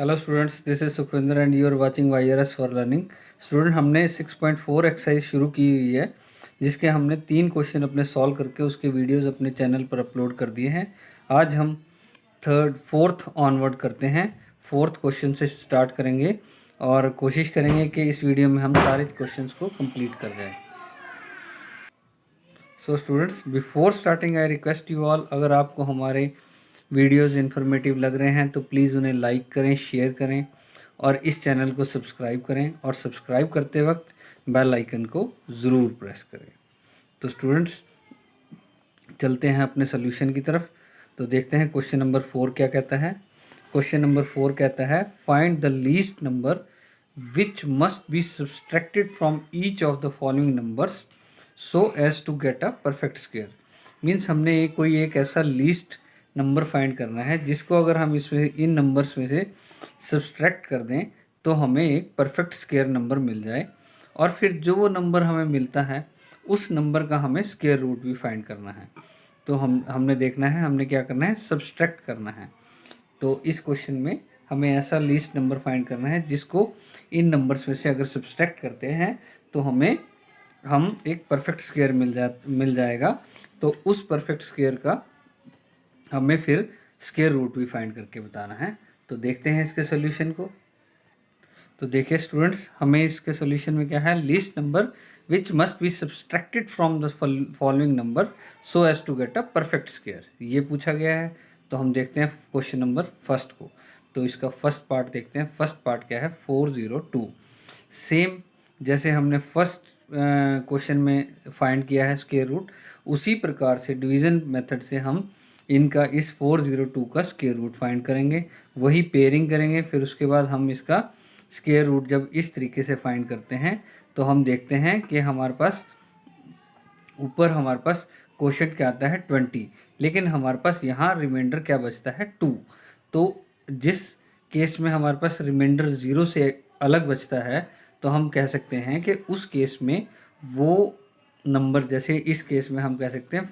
Hello students, this is Sukhwinder and you are watching YRS for learning. Student, हमने 6.4 exercise शुरू की हुई है, जिसके हमने 3 क्वेश्चन अपने सॉल्व करके उसके वीडियोस अपने चैनल पर अपलोड कर दिए हैं। आज हम फोर्थ ऑनवर्ड करते हैं, फोर्थ क्वेश्चन से स्टार्ट करेंगे और कोशिश करेंगे कि इस वीडियो में हम सारे क्वेश्चंस को कंप्लीट कर जाएं। So students, before starting I request you all, अगर आपको हमारे वीडियोस इन्फॉर्मेटिव लग रहे हैं तो प्लीज़ उन्हें लाइक करें, शेयर करें और इस चैनल को सब्सक्राइब करें, और सब्सक्राइब करते वक्त बेल आइकन को ज़रूर प्रेस करें। तो स्टूडेंट्स, चलते हैं अपने सोल्यूशन की तरफ। तो देखते हैं क्वेश्चन नंबर 4 क्या कहता है। क्वेश्चन नंबर 4 कहता है, find the least number which must be subtracted from each of the following numbers so as to get a perfect square. Means हमने कोई एक ऐसा लीस्ट नंबर फाइंड करना है जिसको अगर हम इसमें इन नंबर्स में से सब्सट्रैक्ट कर दें तो हमें एक परफेक्ट स्क्वायर नंबर मिल जाए, और फिर जो वो नंबर हमें मिलता है उस नंबर का हमें स्क्वायर रूट भी फाइंड करना है। तो हमने देखना है, हमने क्या करना है, सब्सट्रैक्ट करना है। तो इस क्वेश्चन में हमें ऐसा लीस्ट नंबर फाइंड करना है जिसको इन नंबर्स में से अगर सब्सट्रैक्ट करते हैं तो हम एक परफेक्ट स्क्वायर मिल जाएगा। तो उस परफेक्ट स्क्वायर का हमें फिर स्क्वायर रूट भी फाइंड करके बताना है। तो देखते हैं इसके सोल्यूशन को। तो देखिए स्टूडेंट्स, हमें इसके सोल्यूशन में क्या है, least number which must be subtracted from the following number so as to get a perfect square, ये पूछा गया है। तो हम देखते हैं क्वेश्चन नंबर फर्स्ट को। तो इसका फर्स्ट पार्ट देखते हैं। फर्स्ट पार्ट क्या है, 402। सेम जैसे हमने फर्स्ट क्वेश्चन में फाइंड किया है स्क्वायर रूट, उसी प्रकार से डिवीज़न मेथड से हम इनका इस 402 का स्क्वायर रूट फाइंड करेंगे। वही पेयरिंग करेंगे, फिर उसके बाद हम इसका स्क्वायर रूट जब इस तरीके से फाइंड करते हैं तो हम देखते हैं कि हमारे पास ऊपर हमारे पास क्वोशंट क्या आता है 20, लेकिन हमारे पास यहाँ रिमाइंडर क्या बचता है 2। तो जिस केस में हमारे पास रिमाइंडर 0 से अलग बचता है तो हम कह सकते हैं कि उस केस में वो नंबर, जैसे इस केस में हम कह सकते हैं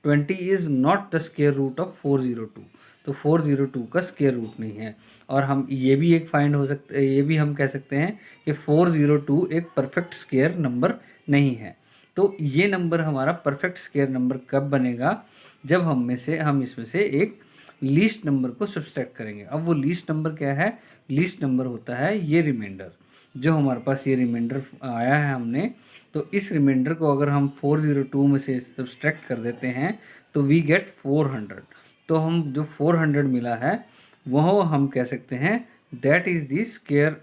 20 is not the square root of 402। तो 402 का स्क्वायर रूट नहीं है। और हम ये भी एक फाइंड हो सकते, ये भी हम कह सकते हैं कि 402 एक परफेक्ट स्क्वायर नंबर नहीं है। तो ये नंबर हमारा परफेक्ट स्क्वायर नंबर कब बनेगा, जब हम इसमें से एक लीस्ट नंबर को सब्सट्रैक्ट करेंगे। अब वो लीस्ट नंबर क्या है, लीस्ट नंबर होता है ये रिमाइंडर, जो हमारे पास ये रिमाइंडर आया है हमने। तो इस रिमाइंडर को अगर हम 402 में से सब्सट्रैक्ट कर देते हैं तो वी गेट 400। तो हम जो 400 मिला है वह हम कह सकते हैं that is the square,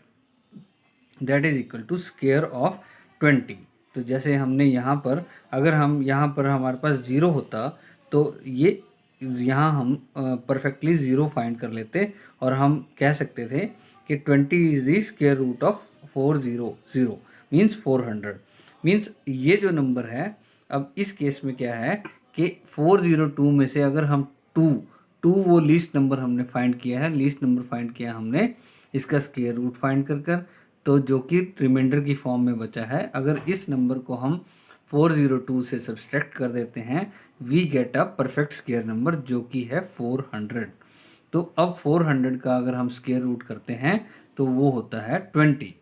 that is equal to square of 20। तो जैसे हमने यहाँ पर, अगर हम यहाँ पर हमारे पास 0 होता तो ये यहाँ हम परफेक्टली 0 फाइंड कर लेते और हम कह सकते थे कि 20 is the square root of 400 means 400। Means ये जो नंबर है, अब इस केस में क्या है कि 402 में से अगर हम 2 वो लीस्ट नंबर हमने फाइंड किया है, लीस्ट नंबर फाइंड किया हमने इसका स्क्वायर रूट फाइंड कर तो जो कि रिमाइंडर की फॉर्म में बचा है, अगर इस नंबर को हम 402 से सब्सट्रैक्ट कर देते हैं we get a perfect square number जो कि है 400। तो अब 400 का अगर हम स्क्वायर रूट करते हैं तो वो होता है 20।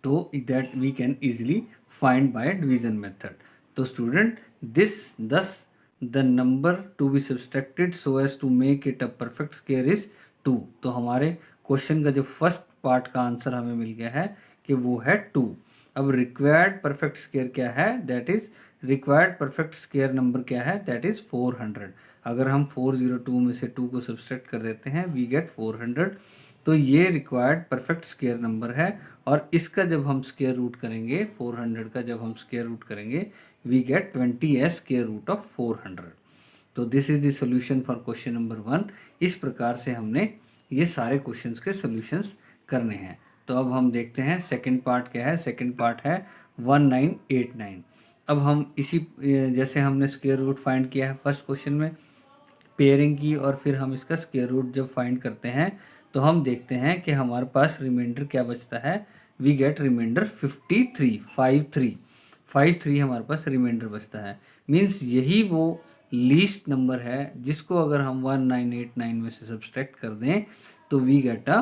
तो that we can easily find by division method. तो student, thus the number to be subtracted so as to make it a perfect square is 2। तो हमारे क्वेश्चन का जो फर्स्ट पार्ट का आंसर हमें मिल गया है कि वो है 2। अब रिक्वायर्ड परफेक्ट स्क्वायर क्या है, that is required perfect square number क्या है, दैट इज 400। अगर हम 402 में से 2 को सब्सट्रैक्ट कर देते हैं वी गेट 400। तो ये रिक्वायर्ड परफेक्ट स्क्वायर नंबर है, और इसका जब हम स्क्वायर रूट करेंगे, 400 का जब हम स्क्वायर रूट करेंगे we get 20 as square root of 400। तो this is the solution for question number 1। इस प्रकार से हमने ये सारे क्वेश्चंस के सॉल्यूशंस करने हैं। तो अब हम देखते हैं सेकंड पार्ट क्या है। सेकंड पार्ट है 1989। अब हम इसी जैसे हमने स्क्वायर रूट फाइंड किया है फर्स्ट क्वेश्चन में, पेयरिंग की, और फिर हम इसका स्क्वायर रूट जब फाइंड करते हैं तो हम देखते हैं कि हमारे पास रिमाइंडर क्या बचता है, वी गेट रिमाइंडर 53 हमारे पास रिमाइंडर बचता है। मीन्स यही वो लीस्ट नंबर है जिसको अगर हम 1989 में से सब्सट्रैक्ट कर दें तो we get a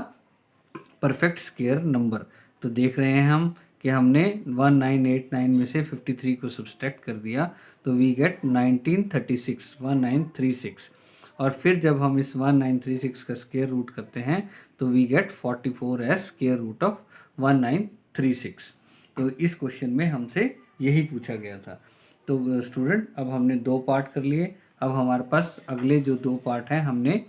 perfect square number. तो देख रहे हैं हम कि हमने 1989 में से 53 को सब्सट्रैक्ट कर दिया, तो वी गेट 1936 और फिर जब हम इस 1936 का स्क्वायर रूट करते हैं तो we get 44 as square root of 1936। तो इस क्वेश्चन में हमसे यही पूछा गया था। तो स्टूडेंट अब हमने 2 पार्ट कर लिए, अब हमारे पास अगले जो 2 पार्ट हैं हमने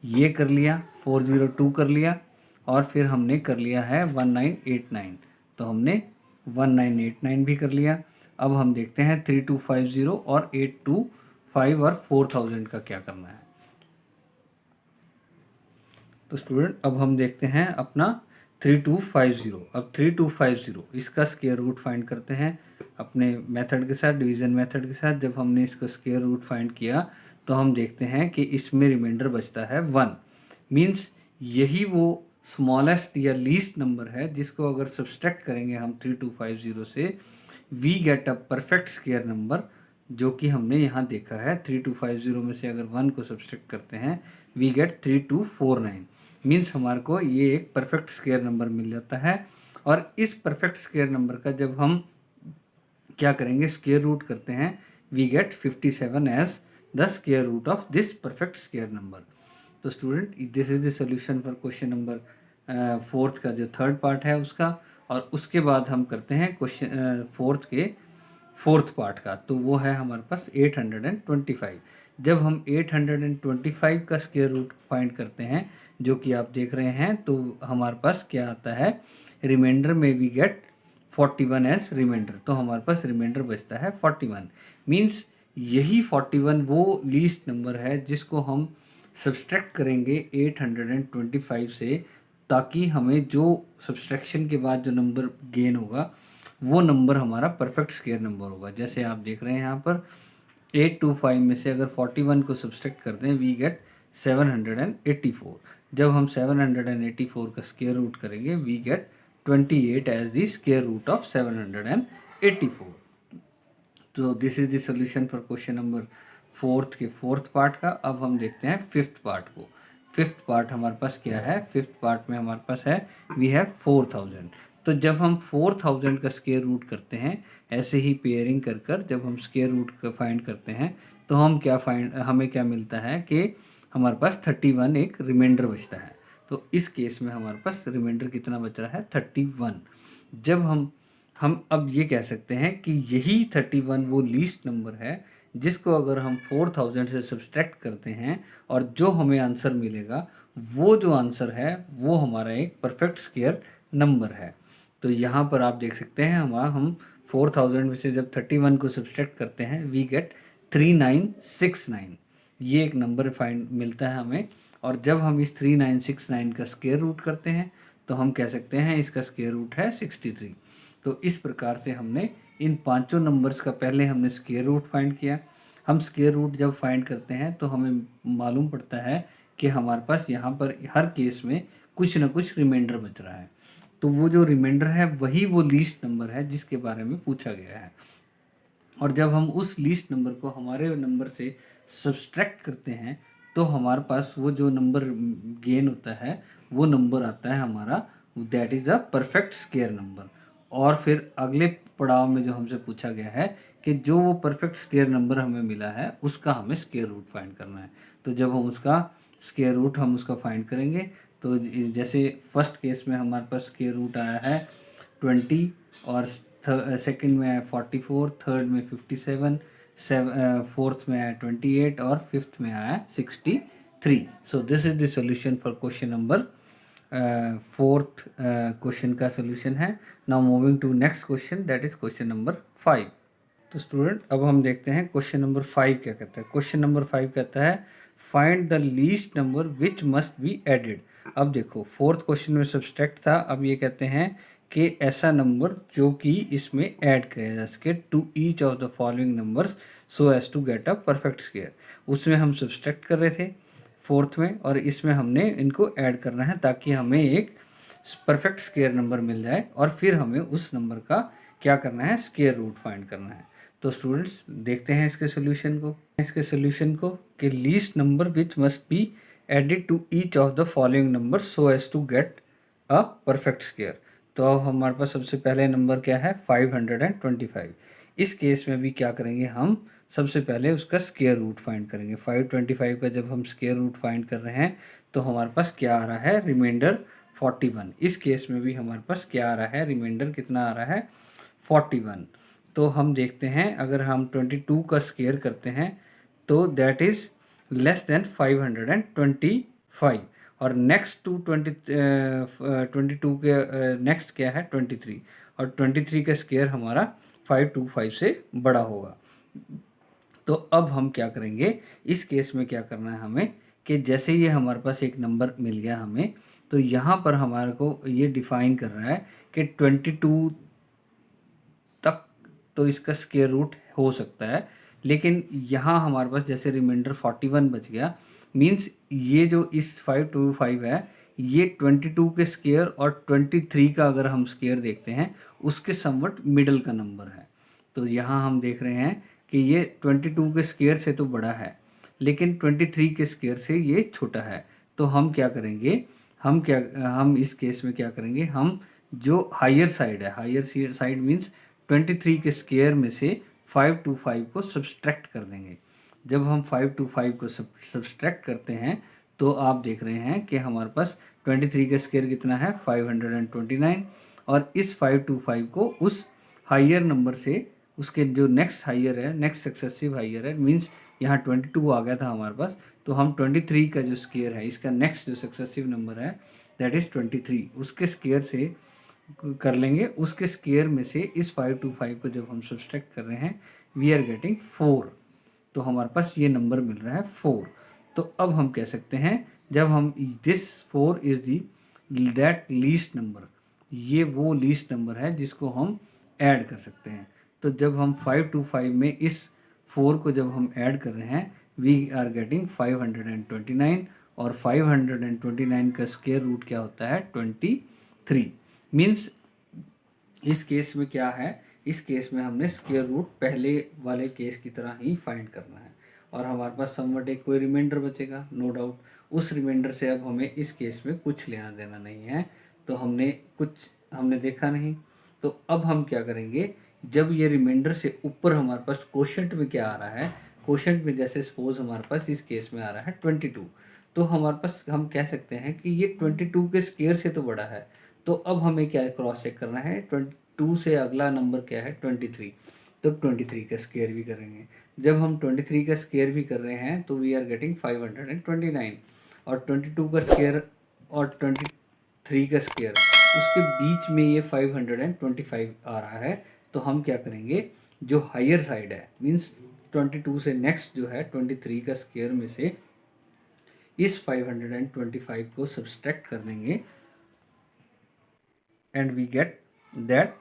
ये कर लिया, 402 कर लिया और फिर हमने कर लिया है 1989। तो हमने 1989 भी कर लिया। अब हम देखते हैं 3250 और 825 और 4000 का क्या करना है। तो स्टूडेंट अब हम देखते हैं अपना 3250। अब 3250 इसका स्क्वायर रूट फाइंड करते हैं अपने मेथड के साथ, डिवीज़न मेथड के साथ। जब हमने इसका स्क्वायर रूट फाइंड किया तो हम देखते हैं कि इसमें रिमाइंडर बचता है 1। मीन्स यही वो स्मॉलेस्ट या लीस्ट नंबर है जिसको अगर सब्सट्रैक्ट करेंगे हम 3250 से, we get a perfect square number, जो कि हमने यहाँ देखा है। 3250 में से अगर 1 को सब्सट्रैक्ट करते हैं वी गेट 3249। मीन्स हमारे को ये एक परफेक्ट स्क्वायर नंबर मिल जाता है। और इस परफेक्ट स्क्वायर नंबर का जब हम क्या करेंगे, स्क्वायर रूट करते हैं, we get 57 as the square root of this perfect square number. तो student this is the solution for question number 4th का जो 3rd पार्ट है उसका। और उसके बाद हम करते हैं क्वेश्चन 4th के 4th पार्ट का, तो वो है हमारे पास 825। जब हम 825 का स्क्वायर रूट फाइंड करते हैं, जो कि आप देख रहे हैं, तो हमारे पास क्या आता है, रिमाइंडर में वी गेट 41 एज रिमाइंडर। तो हमारे पास रिमाइंडर बचता है 41। मीन्स यही 41 वो लीस्ट नंबर है जिसको हम सब्सट्रैक्ट करेंगे 825 से, ताकि हमें जो सब्सट्रैक्शन के बाद जो नंबर गेन होगा वो नंबर हमारा परफेक्ट स्क्वायर नंबर होगा। जैसे आप देख रहे हैं यहाँ पर 825 में से अगर 41 को सब्सट्रैक्ट करते हैं वी गेट 784। जब हम 784 का स्क्वायर रूट करेंगे we get 28 as the square root of 784। तो this is the solution for question number 4th के 4th पार्ट का। अब हम देखते हैं 5th पार्ट को। 5th पार्ट हमारे पास क्या है, 5th पार्ट में हमारे पास है वी हैव 4000। तो जब हम 4000 का स्क्वायर रूट करते हैं, ऐसे ही पेयरिंग कर कर जब हम स्क्वायर रूट का फाइंड करते हैं तो हमें क्या मिलता है कि हमारे पास 31 एक रिमाइंडर बचता है। तो इस केस में हमारे पास रिमाइंडर कितना बच रहा है, 31। जब हम अब ये कह सकते हैं कि यही 31 वो लीस्ट नंबर है जिसको अगर हम 4000 से सब्सट्रैक्ट करते हैं और जो हमें आंसर मिलेगा वो जो आंसर है वो हमारा एक परफेक्ट स्क्वायर नंबर है। तो यहाँ पर आप देख सकते हैं हम 4000 में से जब 31 को सब्सट्रैक्ट करते हैं वी गेट 3969। ये एक नंबर फाइंड मिलता है हमें। और जब हम इस 3969 का स्क्वायर रूट करते हैं तो हम कह सकते हैं इसका स्क्वायर रूट है 63। तो इस प्रकार से हमने इन पांचों नंबर्स का पहले हमने स्क्वायर रूट फाइंड किया। हम स्क्वायर रूट जब फाइंड करते हैं तो हमें मालूम पड़ता है कि हमारे पास यहाँ पर हर केस में कुछ ना कुछ रिमाइंडर बच रहा है। तो वो जो रिमाइंडर है वही वो लीस्ट नंबर है जिसके बारे में पूछा गया है। और जब हम उस लीस्ट नंबर को हमारे नंबर से सब्सट्रैक्ट करते हैं तो हमारे पास वो जो नंबर गेन होता है वो नंबर आता है हमारा, that is a perfect square number. और फिर अगले पड़ाव में जो हमसे पूछा गया है कि जो वो परफेक्ट स्क्वायर नंबर हमें मिला है उसका हमें स्क्वायर रूट फाइंड करना है। तो जब हम उसका स्क्वायर रूट हम उसका फाइंड करेंगे तो जैसे फर्स्ट केस में हमारे पास स्क्वायर रूट आया है 20 और सेकंड में आया 44, थर्ड में 57, फोर्थ में आया 28 और फिफ्थ में आया 63। So this is the solution for question number 4th question का सॉल्यूशन है। Now moving to next question, that is question number 5। तो स्टूडेंट अब हम देखते हैं क्वेश्चन नंबर 5 क्या कहता है। क्वेश्चन नंबर 5 कहता है find the least number which must be added. अब देखो 4th क्वेश्चन में सब्सट्रैक्ट था, अब ये कहते हैं कि ऐसा नंबर जो कि इसमें ऐड किया जा सके to each of the following numbers so as to get a perfect square. उसमें हम सब्सट्रैक्ट कर रहे थे 4th में और इसमें हमने इनको ऐड करना है ताकि हमें एक परफेक्ट स्क्वायर नंबर मिल जाए और फिर हमें उस नंबर का क्या करना है, स्क्वायर रूट फाइंड करना है। तो स्टूडेंट्स देखते हैं इसके सोल्यूशन को कि least number which must be added to each of the following number so as to get a perfect square. तो अब हमारे पास सबसे पहले नंबर क्या है 525। इस केस में भी क्या करेंगे, हम सबसे पहले उसका स्क्वायर रूट फाइंड करेंगे। 525 का जब हम स्क्वायर रूट फाइंड कर रहे हैं तो हमारे पास क्या आ रहा है, रिमाइंडर 41। इस केस में भी हमारे पास क्या आ रहा है, रिमाइंडर कितना आ रहा है 41। तो हम देखते हैं अगर हम 22 का स्क्वायर करते हैं तो दैट इज़ लेस देन 525। और नेक्स्ट टू 22 के नेक्स्ट क्या है 23, और 23 का स्क्वायर हमारा 525 से बड़ा होगा। तो अब हम क्या करेंगे, इस केस में क्या करना है हमें कि जैसे ये हमारे पास एक नंबर मिल गया हमें, तो यहाँ पर हमारे को ये डिफाइन कर रहा है कि 22 तक तो इसका स्क्वायर रूट हो सकता है, लेकिन यहाँ हमारे पास जैसे रिमाइंडर 41 बच गया, मीन्स ये जो इस 525 है ये 22 के स्क्वायर और 23 का अगर हम स्क्वायर देखते हैं उसके समवट मिडल का नंबर है। तो यहाँ हम देख रहे हैं कि ये 22 के स्क्वायर से तो बड़ा है लेकिन 23 के स्क्वायर से ये छोटा है। तो हम क्या करेंगे, हम इस केस में क्या करेंगे, हम जो हायर साइड है, हायर साइड मीन्स 23 के स्क्वायर में से 525 को सब्सट्रैक्ट कर देंगे। जब हम 525 को सब्सट्रैक्ट करते हैं तो आप देख रहे हैं कि हमारे पास 23 का स्क्वायर कितना है 529, और इस 525 को उस हायर नंबर से उसके जो नेक्स्ट हायर है, नेक्स्ट सक्सेसिव हायर है, मीन्स यहाँ 22 आ गया था हमारे पास, तो हम 23 का जो स्क्वायर है इसका नेक्स्ट जो सक्सेसिव नंबर है दैट इज़ 23, उसके स्क्वायर से कर लेंगे। उसके स्क्वायर में से इस 525 को जब हम सब्सट्रैक्ट कर रहे हैं वी आर गेटिंग 4, तो हमारे पास ये नंबर मिल रहा है 4। तो अब हम कह सकते हैं जब हम this 4 is the that least number, ये वो लीस्ट नंबर है जिसको हम ऐड कर सकते हैं। तो जब हम 525 में इस 4 को जब हम ऐड कर रहे हैं वी आर गेटिंग 529, और 529 का स्क्वायर रूट क्या होता है 23। मीन्स इस केस में क्या है, इस केस में हमने स्क्वायर रूट पहले वाले केस की तरह ही फाइंड करना है, और हमारे पास समवट एक कोई रिमाइंडर बचेगा नो डाउट। उस रिमाइंडर से अब हमें इस केस में कुछ लेना देना नहीं है, तो हमने देखा नहीं। तो अब हम क्या करेंगे, जब ये रिमाइंडर से ऊपर हमारे पास क्वोशंट में क्या आ रहा है, क्वोशंट में जैसे सपोज हमारे पास इस केस में आ रहा है 22, तो हमारे पास हम कह सकते हैं कि ये 22 के स्क्वायर से तो बड़ा है। तो अब हमें क्या क्रॉस चेक करना है, 22 से अगला नंबर क्या है 23, तो 23 का स्क्वायर भी करेंगे। जब हम 23 का स्क्वायर भी कर रहे हैं तो वी आर गेटिंग 529, और 22 का स्क्वायर और 23 का स्क्वायर उसके बीच में ये 525 आ रहा है। तो हम क्या करेंगे, जो हायर साइड है मीन्स 22 से नेक्स्ट जो है 23 का स्क्वायर में से इस 525 को सब्सट्रैक्ट कर देंगे and we get that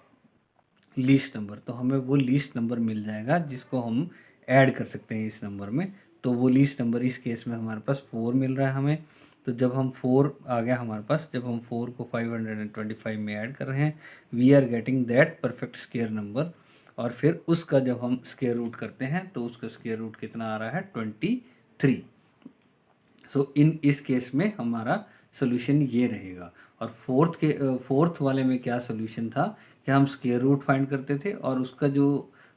least number. तो हमें वो लीस्ट नंबर मिल जाएगा जिसको हम ऐड कर सकते हैं इस नंबर में। तो वो लीस्ट नंबर इस केस में हमारे पास 4 मिल रहा है हमें। तो जब हम 4 आ गया हमारे पास, जब हम 4 को 525 में ऐड कर रहे हैं we are getting that perfect square number, और फिर उसका जब हम स्क्वायर रूट करते हैं तो उसका स्क्वायर रूट कितना आ रहा है 23। सो इस केस में हमारा सोल्यूशन ये रहेगा। और फोर्थ वाले में क्या सोल्यूशन था कि हम स्क्वायर रूट फाइंड करते थे और उसका जो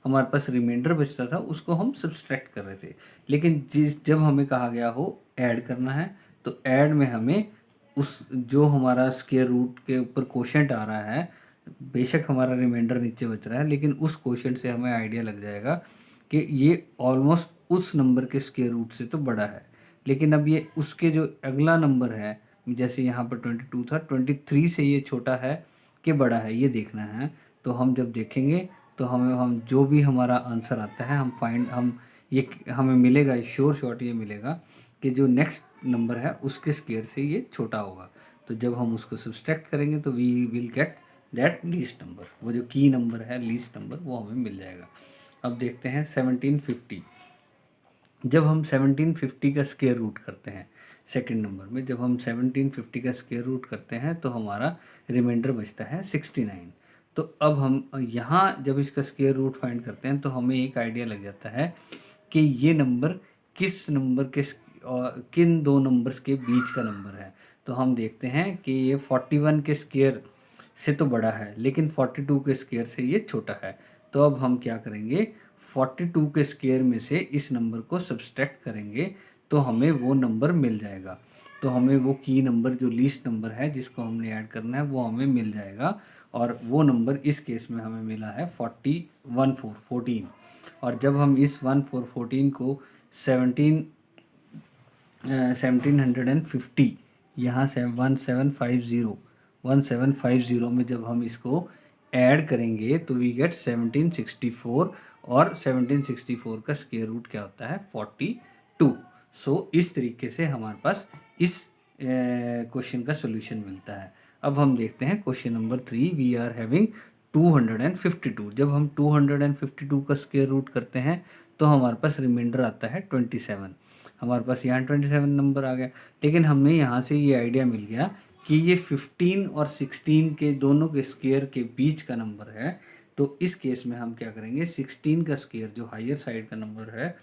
हमारे पास रिमाइंडर बचता था उसको हम सब्सट्रैक्ट कर रहे थे। लेकिन जब हमें कहा गया हो ऐड करना है तो ऐड में हमें उस जो हमारा स्क्वायर रूट के ऊपर क्वोशंट आ रहा है, बेशक हमारा रिमाइंडर नीचे बच रहा है लेकिन उस क्वोशंट से हमें आइडिया लग जाएगा कि ये ऑलमोस्ट उस नंबर के स्क्वायर रूट से तो बड़ा है। लेकिन अब ये उसके जो अगला नंबर है, जैसे यहाँ पर 22 था, 23 से ये छोटा है कि बड़ा है ये देखना है। तो हम जब देखेंगे तो हम जो भी हमारा आंसर आता है ये हमें मिलेगा, श्योर शॉट ये मिलेगा कि जो नेक्स्ट नंबर है उसके स्क्वायर से ये छोटा होगा। तो जब हम उसको सब्सट्रैक्ट करेंगे तो we will get that least number, वो जो की नंबर है लीस्ट नंबर वो हमें मिल जाएगा। अब देखते हैं 1750। जब हम 1750 का स्क्वायर रूट करते हैं सेकंड नंबर में, जब हम 1750 का स्क्वायर रूट करते हैं तो हमारा रिमाइंडर बचता है 69। तो अब हम यहाँ जब इसका स्क्वायर रूट फाइंड करते हैं तो हमें एक आइडिया लग जाता है कि ये नंबर किस नंबर के किन दो नंबर्स के बीच का नंबर है। तो हम देखते हैं कि ये 41 के स्क्वायर से तो बड़ा है, लेकिन 42 के स्क्वायर से ये छोटा है। तो अब हम क्या करेंगे, 42 के स्क्वायर में से इस नंबर को सब्सट्रैक्ट करेंगे तो हमें वो नंबर मिल जाएगा। तो हमें वो की नंबर जो लीस्ट नंबर है जिसको हमने ऐड करना है वो हमें मिल जाएगा, और वो नंबर इस केस में हमें मिला है 14 और जब हम इस 14 को 1750 यहाँ से 1750 में जब हम इसको ऐड करेंगे तो वी गेट 1764, और 1764 का स्क्वायर रूट क्या होता है 42। सो इस तरीके से हमारे पास इस क्वेश्चन का सोल्यूशन मिलता है। अब हम देखते हैं question number 3। We are having 252। जब हम 252 का स्क्वायर रूट करते हैं तो हमारे पास रिमाइंडर आता है 27। हमारे पास यहाँ 27 नंबर आ गया, लेकिन हमें यहाँ से ये आइडिया मिल गया कि ये 15 और 16 के दोनों के स्क्वायर के बीच का नंबर है। तो इस केस में हम क्या करेंगे, 16 का स्क्वायर जो हायर साइड का नंबर है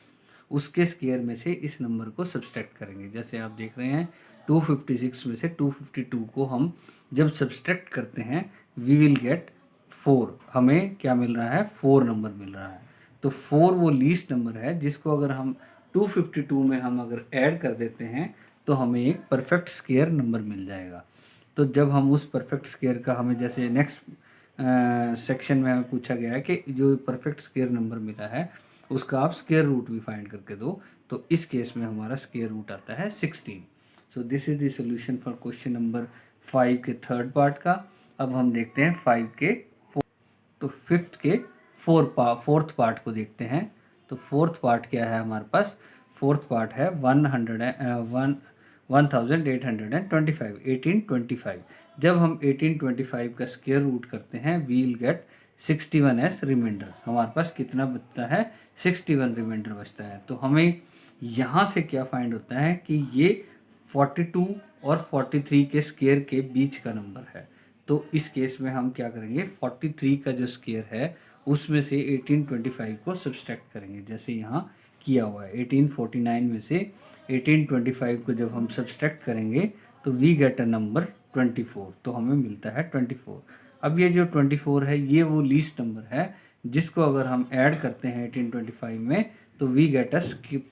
उसके स्क्वायर में से इस नंबर को सब्सट्रैक्ट करेंगे। जैसे आप देख रहे हैं 256 में से 252 को हम जब सब्सट्रैक्ट करते हैं वी विल गेट 4। हमें क्या मिल रहा है, 4 नंबर मिल रहा है। तो 4 वो लीस्ट नंबर है जिसको अगर हम 252 में हम अगर ऐड कर देते हैं तो हमें एक परफेक्ट स्क्वायर नंबर मिल जाएगा। तो जब हम उस परफेक्ट स्क्वायर का, हमें जैसे नेक्स्ट सेक्शन में हमें पूछा गया है कि जो परफेक्ट स्क्वायर नंबर मिला है उसका आप स्क्वायर रूट भी फाइंड करके दो। तो इस केस में हमारा स्क्वायर रूट आता है 16। सो this is the solution for question number 5 के थर्ड पार्ट का। अब हम देखते हैं 5 के तो फिफ्थ के फोर्थ पार्ट को देखते हैं। तो फोर्थ पार्ट क्या है हमारे पास, फोर्थ पार्ट है 1825। जब हम 1825 का स्क्वायर रूट करते हैं we will get 61 as remainder. हमारे पास कितना बचता है, 61 रिमाइंडर बचता है। तो हमें यहाँ से क्या फाइंड होता है कि ये 42 और 43 के स्क्वायर के बीच का नंबर है। तो इस केस में हम क्या करेंगे, 43 का जो स्क्वायर है उसमें से 1825 को सब्सट्रैक्ट करेंगे, जैसे यहाँ किया हुआ है। 1849 में से 1825 को जब हम सब्सट्रैक्ट करेंगे तो वी गेट अ नंबर 24। तो हमें मिलता है 24। अब ये जो 24 है ये वो लीस्ट नंबर है जिसको अगर हम ऐड करते हैं 1825 में तो we get a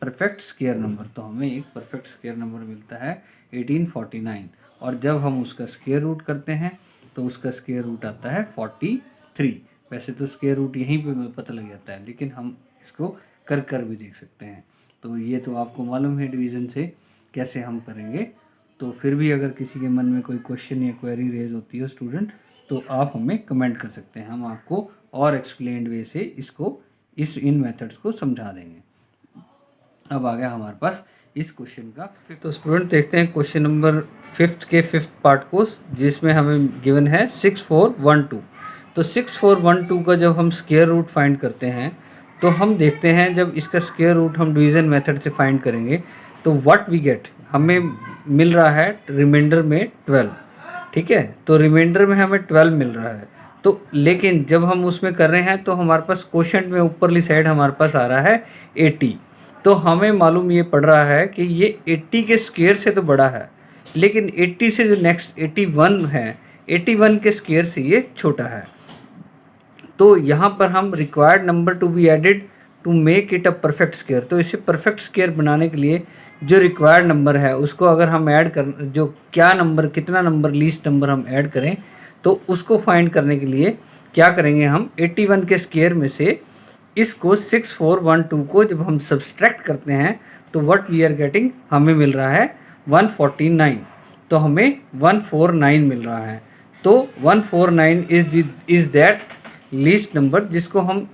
perfect square number. तो हमें एक परफेक्ट स्क्वायर नंबर मिलता है 1849, और जब हम उसका स्क्वायर रूट करते हैं तो उसका स्क्वायर रूट आता है 43। वैसे तो स्क्वायर रूट यहीं पे पता लग जाता है, लेकिन हम इसको कर भी देख सकते हैं। तो ये तो आपको मालूम है डिवीज़न से कैसे हम करेंगे। तो फिर भी अगर किसी के मन में कोई क्वेश्चन या क्वेरी रेज होती है स्टूडेंट, तो आप हमें कमेंट कर सकते हैं, हम आपको और एक्सप्लेन्ड वे से इसको इन मेथड्स को समझा देंगे। अब आ गया हमारे पास इस क्वेश्चन का। तो स्टूडेंट देखते हैं क्वेश्चन नंबर 5 के 5th पार्ट को, जिसमें हमें गिवन है 6412। तो 6412 का जब हम स्क्वायर रूट फाइंड करते हैं तो हम देखते हैं जब इसका स्क्वायर रूट हम डिवीज़न मेथड से फाइंड करेंगे तो व्हाट वी गेट, हमें मिल रहा है रिमाइंडर में 12। ठीक है, तो रिमाइंडर में हमें 12 मिल रहा है। तो लेकिन जब हम उसमें कर रहे हैं तो हमारे पास क्वोशंट में ऊपरली साइड हमारे पास आ रहा है 80। तो हमें मालूम ये पड़ रहा है कि ये 80 के स्क्वायर से तो बड़ा है, लेकिन 80 से जो नेक्स्ट 81 है, 81 के स्क्वायर से ये छोटा है। तो यहाँ पर हम required number to be added to make it a perfect square. तो इसे परफेक्ट स्क्वायर बनाने के लिए जो रिक्वायर्ड नंबर है उसको अगर हम ऐड कर, जो क्या नंबर, कितना नंबर लीस्ट नंबर हम ऐड करें, तो उसको फाइंड करने के लिए क्या करेंगे, हम 81 के स्क्वायर में से इसको 6412 को जब हम सब्सट्रैक्ट करते हैं तो व्हाट वी आर गेटिंग, हमें मिल रहा है 149। तो हमें 149 मिल रहा है। तो 149 इज दैट लीस्ट नंबर जिसको हम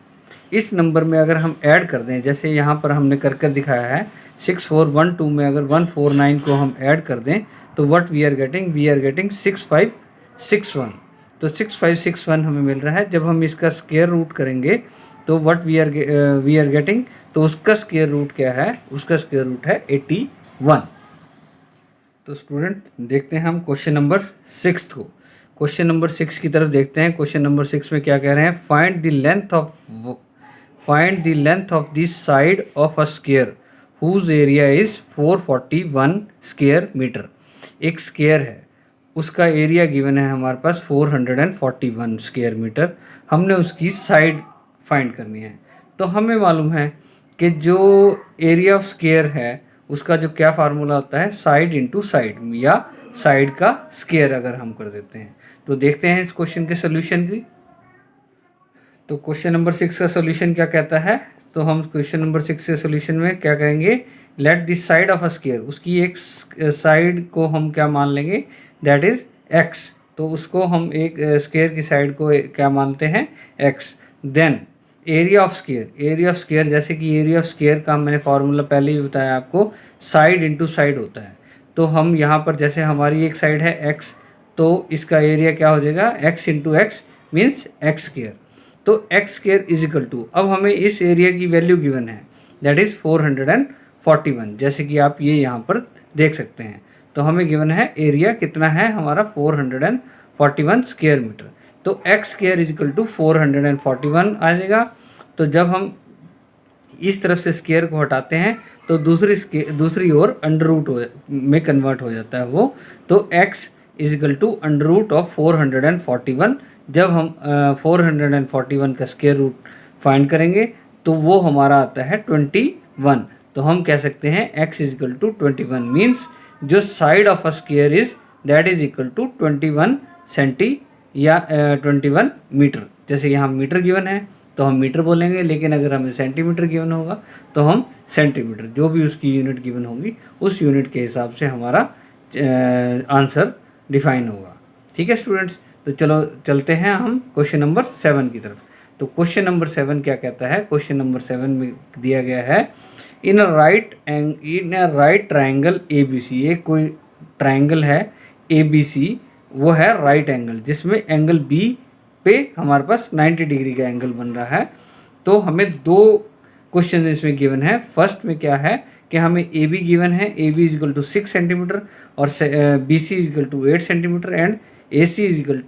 इस नंबर में अगर हम ऐड कर दें, जैसे यहाँ पर हमने कर दिखाया है 6412 में अगर 149 को हम ऐड कर दें तो व्हाट वी आर गेटिंग 6561। तो 6561 हमें मिल रहा है। जब हम इसका स्क्वायर रूट करेंगे तो व्हाट वी आर गेटिंग, तो उसका स्क्वायर रूट क्या है, उसका स्क्वायर रूट है 81। तो स्टूडेंट देखते हैं हम क्वेश्चन नंबर 6 को। क्वेश्चन नंबर 6 की तरफ देखते हैं। क्वेश्चन नंबर 6 में क्या कह रहे हैं, find the length of the side of a square whose area is 441 square metre. एक स्क्वायर है, उसका एरिया गिवन है हमारे पास 441 स्क्वायर मीटर। हमने उसकी साइड फाइंड करनी है। तो हमें मालूम है कि जो एरिया ऑफ स्क्वायर है उसका जो क्या फार्मूला होता है, साइड इंटू साइड, या साइड का स्क्वायर अगर हम कर देते हैं। तो देखते हैं इस क्वेश्चन के सोल्यूशन की। तो क्वेश्चन नंबर 6 का सोल्यूशन क्या कहता है, तो हम क्वेश्चन नंबर 6 के सोल्यूशन में क्या करेंगे, let this side of a square, उसकी एक साइड को हम क्या मान लेंगे, दैट इज एक्स। तो उसको हम एक स्क्वायर की साइड को क्या मानते हैं, x. Then area of square, area of square, जैसे कि एरिया ऑफ स्क्वायर का मैंने फॉर्मूला पहले ही बताया आपको, साइड इंटू साइड होता है। तो हम यहाँ पर जैसे हमारी एक साइड है एक्स, तो इसका एरिया क्या हो जाएगा, X into X means X square. तो x square is equal to, अब हमें इस एरिया की वैल्यू गिवन है, दैट इज़ 441, जैसे कि आप ये यहाँ पर देख सकते हैं। तो हमें गिवन है एरिया कितना है हमारा, 441 स्क्वायर मीटर। तो x square is equal to 441 आ जाएगा। तो जब हम इस तरफ से स्क्वायर को हटाते हैं तो दूसरी ओर अंडर रूट में कन्वर्ट हो जाता है वो। तो x is equal to under root of 441। जब हम 441 का स्क्वायर रूट फाइंड करेंगे तो वो हमारा आता है 21। तो हम कह सकते हैं x is equal to 21 means जो side of a square is that is equal to 21 centi या 21 मीटर। जैसे यहाँ मीटर गिवन है तो हम मीटर बोलेंगे, लेकिन अगर हमें सेंटीमीटर गिवन होगा तो हम सेंटीमीटर, जो भी उसकी यूनिट गिवन होगी उस यूनिट के हिसाब से हमारा आंसर डिफाइन होगा। ठीक है स्टूडेंट्स, तो चलो चलते हैं हम क्वेश्चन नंबर 7 की तरफ। तो क्वेश्चन नंबर 7 क्या कहता है, क्वेश्चन नंबर 7 में दिया गया है इन अ राइट ट्राइंगल ABC, ये कोई ट्राइंगल है ABC, वो है राइट एंगल, जिसमें एंगल B पे हमारे पास 90 डिग्री का एंगल बन रहा है। तो हमें दो क्वेश्चन इसमें गिवन है। फर्स्ट में क्या है कि हमें AB गिवन है, AB is equal to 6 centimetre और BC is equal to 8 centimetre and AC is equal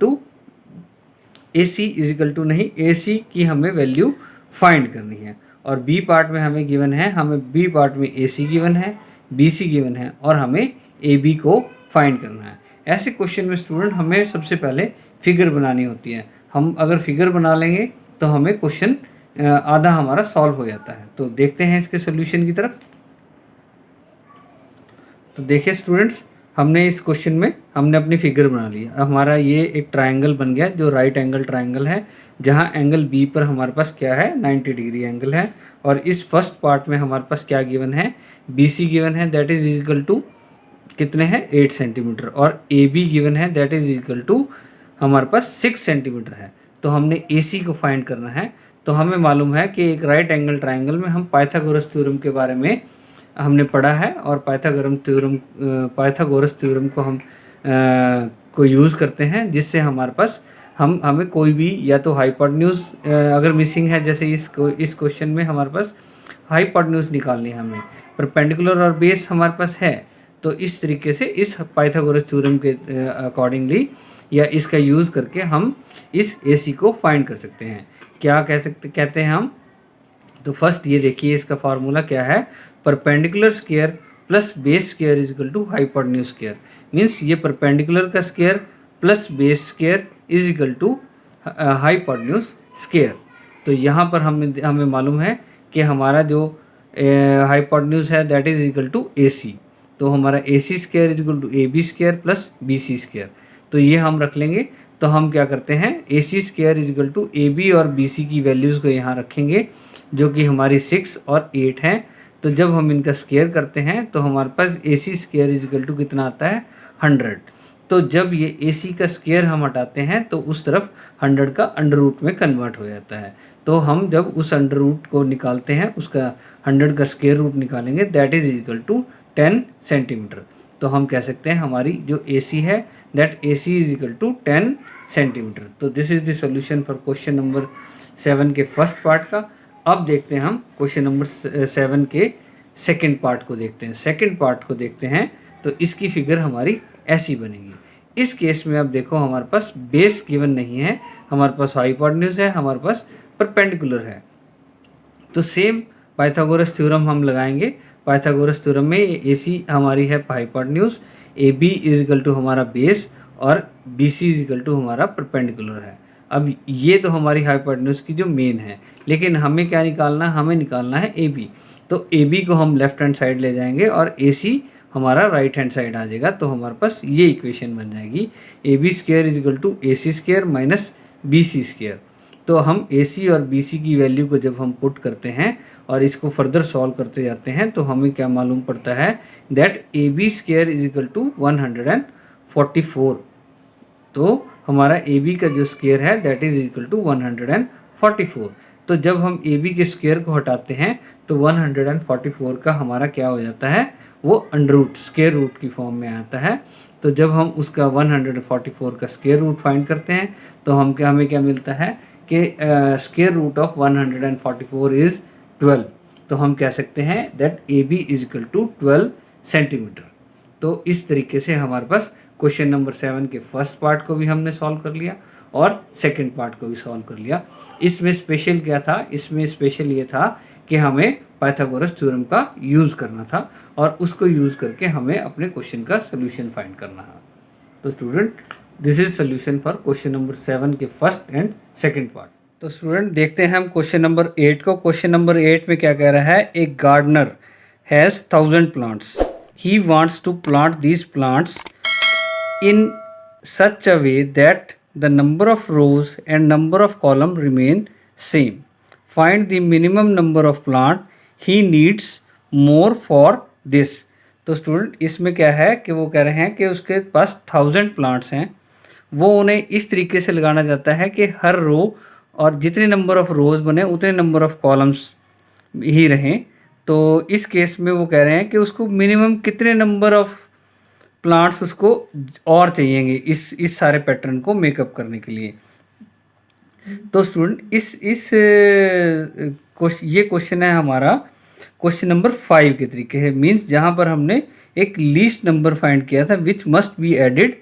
to नहीं, AC की हमें वैल्यू फाइंड करनी है। और B पार्ट में हमें गिवन है, हमें B पार्ट में AC गिवन है, BC गिवन है और हमें AB को फाइंड करना है। ऐसे क्वेश्चन में स्टूडेंट हमें सबसे पहले फिगर बनानी होती है। हम अगर फिगर बना लेंगे तो हमें क्वेश्चन आधा हमारा सॉल्व हो जाता है। तो देखते हैं इसके सोल्यूशन की तरफ। तो देखिए स्टूडेंट्स, हमने इस क्वेश्चन में हमने अपनी फिगर बना ली। हमारा ये एक ट्रायंगल बन गया जो राइट एंगल ट्रायंगल है, जहाँ एंगल बी पर हमारे पास क्या है 90 डिग्री एंगल है। और इस फर्स्ट पार्ट में हमारे पास क्या गिवन है, BC गिवन है दैट इज इक्वल टू कितने हैं 8 सेंटीमीटर और AB गिवन है दैट इज इक्वल टू हमारे पास 6 सेंटीमीटर है। तो हमने AC को फाइंड करना है। तो हमें मालूम है कि एक राइट एंगल ट्रायंगल में हम पाइथागोरस थ्योरम के बारे में हमने पढ़ा है और पाइथागोरस थ्योरम को हम को यूज़ करते हैं, जिससे हमारे पास हमें कोई भी या तो हाइपोटेन्यूज अगर मिसिंग है, जैसे इस क्वेश्चन में हमारे पास हाइपोटेन्यूज निकालनी है हमें, परपेंडिकुलर और बेस हमारे पास है। तो इस तरीके से इस पाइथागोरस थ्योरम के अकॉर्डिंगली या इसका यूज़ करके हम इस AC को फाइंड कर सकते हैं। क्या कहते हैं हम, तो फर्स्ट ये देखिए इसका फार्मूला क्या है, perpendicular square plus base square is equal to hypotenuse square. Means ये परपेंडिकुलर का square plus base square is equal to hypotenuse square. तो यहाँ पर हमें मालूम है कि हमारा जो हाइपोटेन्यूज है that is equal to AC। तो हमारा AC square is equal to AB square plus BC square. तो ये हम रख लेंगे। तो हम क्या करते हैं, AC square is equal to AB और BC की वैल्यूज़ को यहाँ रखेंगे, जो कि हमारी 6 और 8 हैं। तो जब हम इनका स्क्वायर करते हैं तो हमारे पास AC square is equal to कितना आता है 100। तो जब ये AC का स्क्वायर हम हटाते हैं तो उस तरफ 100 का अंडर रूट में कन्वर्ट हो जाता है। तो हम जब उस अंडर रूट को निकालते हैं, उसका 100 का स्क्वायर रूट निकालेंगे that is equal to 10 centimetre. तो हम कह सकते हैं हमारी जो AC है that AC is equal to 10 centimetre. तो this is the solution for question number 7 के फर्स्ट पार्ट का। अब देखते हैं हम क्वेश्चन नंबर 7 के सेकंड पार्ट को देखते हैं। सेकंड पार्ट को देखते हैं तो इसकी फिगर हमारी ऐसी बनेगी। इस केस में अब देखो हमारे पास बेस गिवन नहीं है, हमारे पास हाइपोटेन्यूज है, हमारे पास परपेंडिकुलर है। तो सेम पाइथागोरस थ्योरम हम लगाएंगे। पाइथागोरस थ्योरम में ए सी हमारी है hypotenuse, A B is equal to हमारा बेस और B C is equal to हमारा परपेंडिकुलर है। अब ये तो हमारी हाइपोटेन्यूज की जो मेन है, लेकिन हमें क्या निकालना है, हमें निकालना है ए बी। तो ए बी को हम लेफ्ट हैंड साइड ले जाएंगे और ए सी हमारा राइट हैंड साइड आ जाएगा। तो हमारे पास ये इक्वेशन बन जाएगी, A B square is equal to A C square minus B C square. तो हम ए सी और बी सी की वैल्यू को जब हम पुट करते हैं और इसको फर्दर सॉल्व करते जाते हैं तो हमें क्या मालूम पड़ता है, that A B square is equal to 144। तो हमारा ए बी का जो स्क्वायर है दैट इज इक्वल टू 144। तो जब हम ए बी के स्क्वायर को हटाते हैं तो 144 का हमारा क्या हो जाता है, वो अंडर रूट स्क्वायर रूट की फॉर्म में आता है। तो जब हम उसका 144 का स्क्वायर रूट फाइंड करते हैं तो हमें क्या मिलता है कि स्क्वायर रूट ऑफ 144 इज 12। तो हम कह सकते हैं that A B is equal to 12 centimetre. तो इस तरीके से हमारे पास क्वेश्चन नंबर 7 के फर्स्ट पार्ट को भी हमने सॉल्व कर लिया और सेकंड पार्ट को भी सॉल्व कर लिया। इसमें स्पेशल क्या था, इसमें स्पेशल ये था कि हमें पाइथागोरस थ्योरम का यूज़ करना था और उसको यूज़ करके हमें अपने क्वेश्चन का सोल्यूशन फाइंड करना है। तो student, this is solution for question number 7 के फर्स्ट एंड सेकंड पार्ट। तो स्टूडेंट देखते हैं हम क्वेश्चन नंबर 8 को। क्वेश्चन नंबर 8 में क्या कह रहा है, a gardener has 1000 plants, he wants to plant these plants in such a way that the number of rows and number of column remain same. Find the minimum number of plant he needs more for this. तो student इसमें क्या है कि वो कह रहे हैं कि उसके पास 1000 प्लांट्स हैं, वो उन्हें इस तरीके से लगाना जाता है कि हर रो और जितने नंबर ऑफ रोज बने उतने नंबर ऑफ कॉलम्स ही रहें। तो इस केस में वो कह रहे हैं कि उसको मिनिमम कितने नंबर ऑफ प्लांट्स उसको और चाहिएंगे इस सारे पैटर्न को मेकअप करने के लिए। तो स्टूडेंट ये क्वेश्चन है हमारा क्वेश्चन नंबर 5 के तरीके है, मींस जहां पर हमने एक लीस्ट नंबर फाइंड किया था विच मस्ट बी एडेड,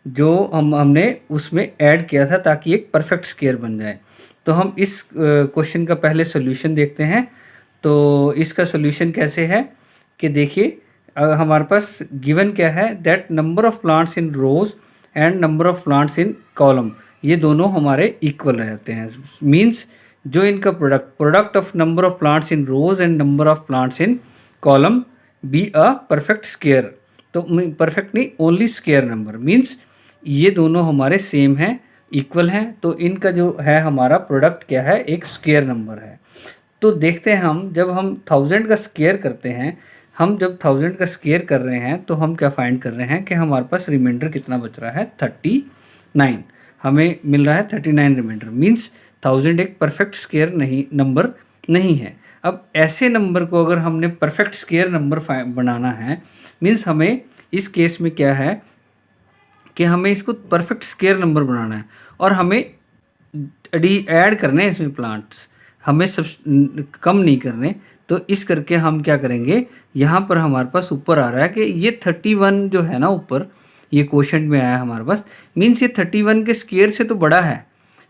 जो हमने उसमें ऐड किया था ताकि एक परफेक्ट स्क्वायर बन जाए। तो हम इस क्वेश्चन का पहले सोल्यूशन देखते हैं। तो इसका सोल्यूशन कैसे है कि देखिए, हमारे पास गिवन क्या है, that number of plants in rows and number of plants in column, ये दोनों हमारे इक्वल रहते हैं। मींस जो इनका product of number of plants in rows and number of plants in column be a perfect square. तो perfect नहीं, only square number, means ये दोनों हमारे सेम हैं, इक्वल हैं। तो इनका जो है हमारा प्रोडक्ट क्या है, एक स्क्वायर नंबर है। तो देखते हैं हम जब हम 1000 का स्क्वायर करते हैं, हम जब 1000 का स्क्वायर कर रहे हैं तो हम क्या फाइंड कर रहे हैं कि हमारे पास रिमाइंडर कितना बच रहा है, 39। हमें मिल रहा है 39 रिमाइंडर, मींस 1000 एक परफेक्ट स्क्वायर नंबर नहीं है। अब ऐसे नंबर को अगर हमने परफेक्ट स्क्वायर नंबर बनाना है, मींस हमें इस केस में क्या है कि हमें इसको परफेक्ट स्क्वायर नंबर बनाना है और हमें ऐड करने हैं इसमें प्लांट्स, हमें सब कम नहीं करने। तो इस करके हम क्या करेंगे, यहाँ पर हमारे पास ऊपर आ रहा है कि ये 31 जो है ना ऊपर, ये क्वोशंट में आया हमारे पास, मीन्स ये 31 के स्क्वायर से तो बड़ा है।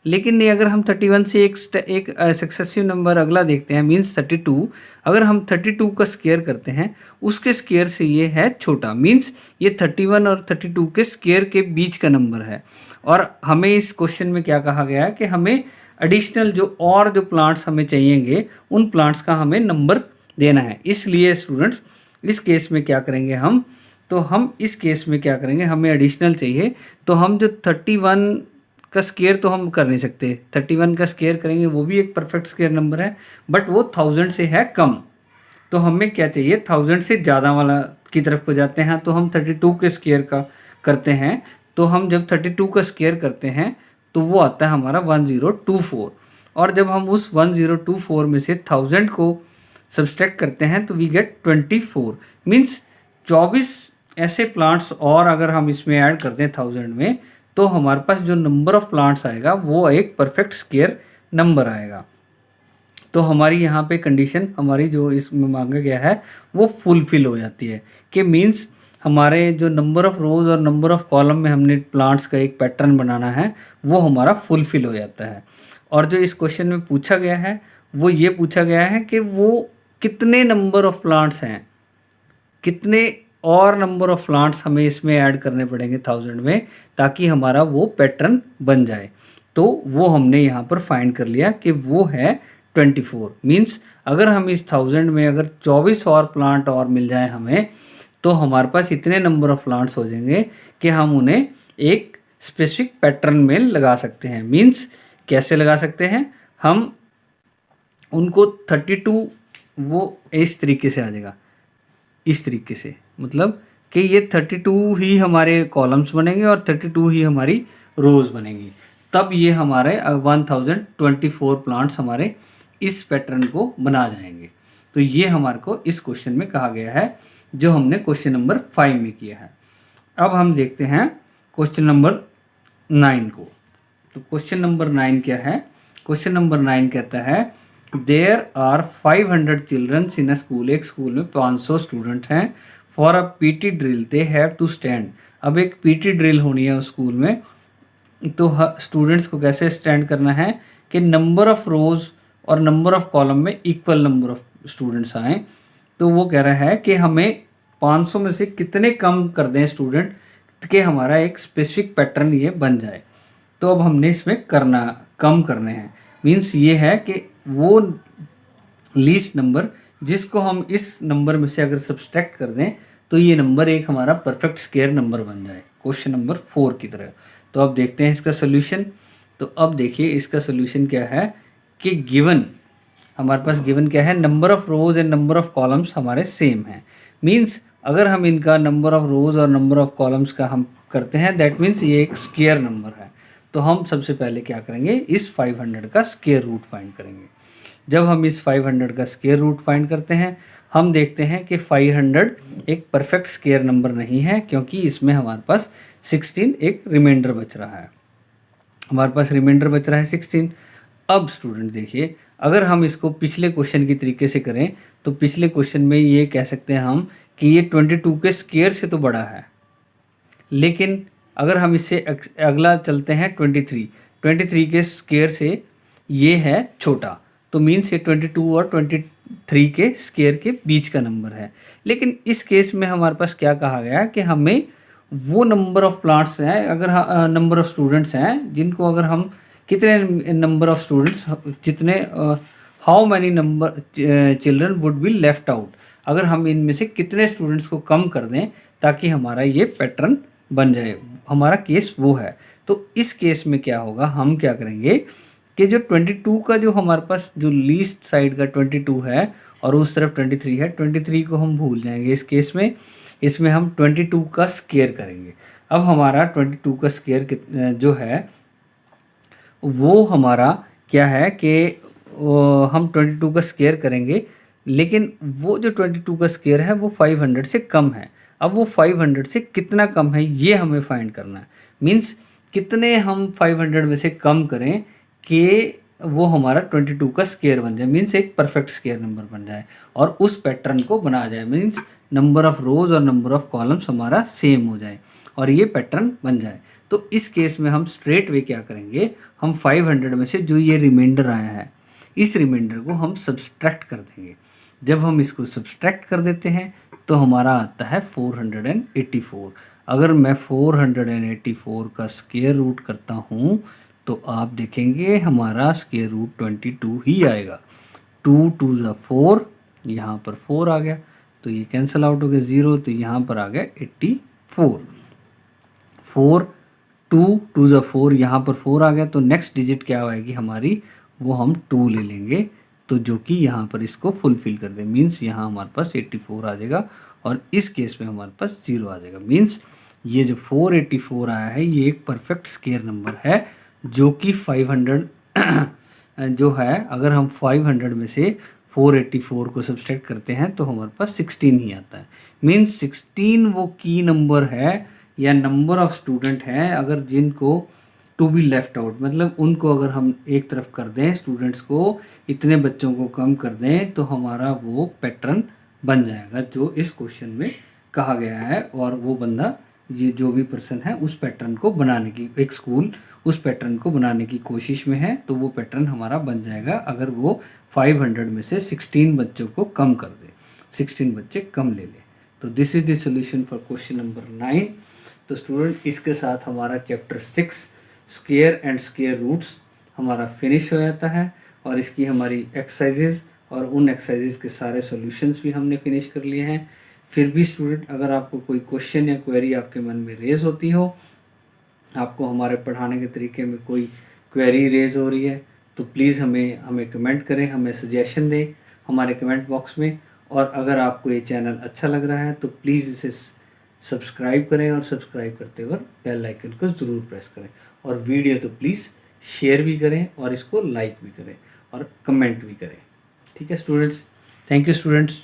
लेकिन नहीं, अगर हम 31 से एक सक्सेसिव नंबर अगला देखते हैं, मीन्स 32, अगर हम 32 का स्क्वायर करते हैं उसके स्क्वायर से ये है छोटा, मीन्स ये 31 और 32 के स्क्वायर के बीच का नंबर है। और हमें इस क्वेश्चन में क्या कहा गया है कि हमें एडिशनल जो प्लांट्स हमें चाहिएंगे उन प्लांट्स का हमें नंबर देना है। इसलिए स्टूडेंट्स इस केस में क्या करेंगे हम, तो हम इस केस में क्या करेंगे, हमें एडिशनल चाहिए। तो हम जो 31 का स्क्वायर तो हम कर नहीं सकते, 31 का स्क्वायर करेंगे वो भी एक परफेक्ट स्क्वायर नंबर है, बट वो 1000 से है कम। तो हमें क्या चाहिए, 1000 से ज़्यादा वाला की तरफ को जाते हैं। तो हम 32 के स्क्वायर का करते हैं। तो हम जब 32 का स्क्वायर करते हैं तो वो आता है हमारा 1024। और जब हम उस 1024 में से 1000 को सब्सट्रैक्ट करते हैं तो वी गेट 24, मीन्स 24 ऐसे प्लांट्स और अगर हम इसमें ऐड करते हैं 1000 में, तो हमारे पास जो नंबर ऑफ प्लांट्स आएगा वो एक परफेक्ट स्क्वायर नंबर आएगा। तो हमारी यहाँ पे कंडीशन हमारी जो इसमें मांगा गया है वो फुलफिल हो जाती है कि मीन्स हमारे जो नंबर ऑफ रोज और नंबर ऑफ कॉलम में हमने प्लांट्स का एक पैटर्न बनाना है वो हमारा फुलफिल हो जाता है। और जो इस क्वेश्चन में पूछा गया है वो ये पूछा गया है कि वो कितने नंबर ऑफ प्लांट्स हैं, कितने और नंबर ऑफ प्लांट्स हमें इसमें ऐड करने पड़ेंगे 1000 में, ताकि हमारा वो पैटर्न बन जाए। तो वो हमने यहाँ पर फाइंड कर लिया कि वो है 24। मीन्स अगर हम इस 1000 में अगर 24 और प्लांट और मिल जाए हमें, तो हमारे पास इतने नंबर ऑफ प्लांट्स हो जाएंगे कि हम उन्हें एक स्पेसिफिक पैटर्न में लगा सकते हैं। मीन्स कैसे लगा सकते हैं, हम उनको 32 वो इस तरीके से आ जाएगा, इस तरीके से, मतलब कि ये 32 ही हमारे कॉलम्स बनेंगे और 32 ही हमारी रोज बनेंगी। तब ये हमारे 1024 प्लांट्स हमारे इस पैटर्न को बना जाएंगे। तो ये हमारे को इस क्वेश्चन में कहा गया है, जो हमने क्वेश्चन नंबर 5 में किया है। अब हम देखते हैं क्वेश्चन नंबर 9 को। तो क्वेश्चन नंबर 9 क्या है? क्वेश्चन नंबर 9 कहता है there are 500 childrens in a school. एक स्कूल में 500 स्टूडेंट हैं। For a PT drill they have to stand. अब एक पीटी ड्रिल होनी है उस स्कूल में, तो स्टूडेंट्स को कैसे स्टैंड करना है कि नंबर ऑफ रोज और नंबर ऑफ कॉलम में इक्वल नंबर ऑफ स्टूडेंट्स आए। तो वो कह रहा है कि हमें 500 में से कितने कम कर दें स्टूडेंट कि हमारा एक स्पेसिफिक पैटर्न ये बन जाए। तो अब हमने इसमें कम करने हैं। मीन्स ये है कि वो लीस्ट नंबर जिसको हम इस नंबर में से अगर सब्सट्रैक्ट कर दें तो ये नंबर एक हमारा परफेक्ट स्क्वायर नंबर बन जाए, क्वेश्चन नंबर 4 की तरह। तो अब देखते हैं इसका सोल्यूशन। तो अब देखिए इसका सोल्यूशन क्या है कि गिवन हमारे पास गिवन क्या है, number of rose and number of columns हमारे सेम हैं। मीन्स अगर हम इनका नंबर ऑफ रोज और नंबर ऑफ कॉलम्स का हम करते हैं, दैट मीन्स ये एक स्क्वायर नंबर है। तो हम सबसे पहले क्या करेंगे, इस 500 का स्क्वायर रूट फाइंड करेंगे। जब हम इस 500 का स्क्वायर रूट फाइंड करते हैं, हम देखते हैं कि 500 एक परफेक्ट स्क्वायर नंबर नहीं है, क्योंकि इसमें हमारे पास 16 एक रिमाइंडर बच रहा है। हमारे पास रिमाइंडर बच रहा है 16। अब स्टूडेंट देखिए, अगर हम इसको पिछले क्वेश्चन की तरीके से करें तो पिछले क्वेश्चन में ये कह सकते हैं हम कि ये 22 के स्क्वायर से तो बड़ा है। लेकिन अगर हम इससे अगला चलते हैं 23 के स्क्वायर से ये है छोटा, तो मीन्स ये 22 और 23 के स्क्वायर के बीच का नंबर है। लेकिन इस केस में हमारे पास क्या कहा गया कि हमें वो नंबर ऑफ प्लांट्स हैं, अगर नंबर ऑफ स्टूडेंट्स हैं जिनको अगर हम कितने नंबर ऑफ स्टूडेंट्स जितने how many number children would be left out, अगर हम इनमें से कितने स्टूडेंट्स को कम कर दें ताकि हमारा ये पैटर्न बन जाए, हमारा केस वो है। तो इस केस में क्या होगा, हम क्या करेंगे कि जो 22 का जो हमारे पास जो लीस्ट साइड का 22 है और उस तरफ 23 है, 23 को हम भूल जाएंगे इस केस में। इसमें हम 22 का स्क्वायर करेंगे। अब हमारा 22 का स्क्वायर जो है वो हमारा क्या है कि हम 22 का स्क्वायर करेंगे, लेकिन वो जो 22 का स्क्वायर है वो 500 से कम है। अब वो 500 से कितना कम है ये हमें फाइंड करना है। मीन्स कितने हम 500 में से कम करें कि वो हमारा 22 का स्क्वायर बन जाए, मीन्स एक परफेक्ट स्क्वायर नंबर बन जाए और उस पैटर्न को बना जाए। मीन्स नंबर ऑफ रोज और नंबर ऑफ कॉलम्स हमारा सेम हो जाए और ये पैटर्न बन जाए। तो इस केस में हम स्ट्रेट वे क्या करेंगे, हम 500 में से जो ये रिमाइंडर आया है इस रिमाइंडर को हम सब्सट्रैक्ट कर देंगे। जब हम इसको सब्सट्रैक्ट कर देते हैं तो हमारा आता है 484। अगर मैं 484 का स्क्वायर रूट करता हूँ तो आप देखेंगे हमारा स्क्वायर रूट 22 ही आएगा। 2 2 ज़ा 4, यहाँ पर 4 आ गया तो ये कैंसिल आउट हो गया 0, तो यहाँ पर आ गया 84। 4 2 2 ज़ा 4, यहाँ पर 4 आ गया तो नेक्स्ट डिजिट क्या आएगी हमारी, वो हम 2 ले लेंगे, तो जो कि यहाँ पर इसको फुलफिल कर दे। मीन्स यहाँ हमारे पास 84 आ जाएगा और इस केस में हमारे पास 0 आ जाएगा। मीन्स ये जो 484 आया है ये एक परफेक्ट स्क्वायर नंबर है, जो कि 500 जो है, अगर हम 500 में से 484 को सब्सट्रैक्ट करते हैं तो हमारे पास 16 ही आता है। मीन्स 16 वो की नंबर है या नंबर ऑफ स्टूडेंट हैं अगर जिनको टू बी लेफ्ट आउट, मतलब उनको अगर हम एक तरफ कर दें, स्टूडेंट्स को इतने बच्चों को कम कर दें तो हमारा वो पैटर्न बन जाएगा जो इस क्वेश्चन में कहा गया है। और वो बंदा, ये जो भी पर्सन है, उस पैटर्न को बनाने की, एक स्कूल उस पैटर्न को बनाने की कोशिश में है, तो वो पैटर्न हमारा बन जाएगा अगर वो 500 में से 16 बच्चों को कम कर दे, 16 बच्चे कम ले ले। तो this is the solution for question number 9। तो स्टूडेंट इसके साथ हमारा chapter 6 square and square roots हमारा फिनिश हो जाता है और इसकी हमारी एक्सरसाइजेज और उन एक्सरसाइजेज के सारे सॉल्यूशंस भी हमने फिनिश कर लिए हैं। फिर भी स्टूडेंट अगर आपको कोई क्वेश्चन या क्वेरी आपके मन में रेज होती हो, आपको हमारे पढ़ाने के तरीके में कोई क्वेरी रेज हो रही है, तो प्लीज़ हमें कमेंट करें, हमें सजेशन दें हमारे कमेंट बॉक्स में। और अगर आपको ये चैनल अच्छा लग रहा है तो प्लीज़ इसे सब्सक्राइब करें और सब्सक्राइब करते वक्त बेल आइकन को ज़रूर प्रेस करें और वीडियो तो प्लीज़ शेयर भी करें और इसको लाइक भी करें और कमेंट भी करें। ठीक है स्टूडेंट्स, थैंक यू स्टूडेंट्स।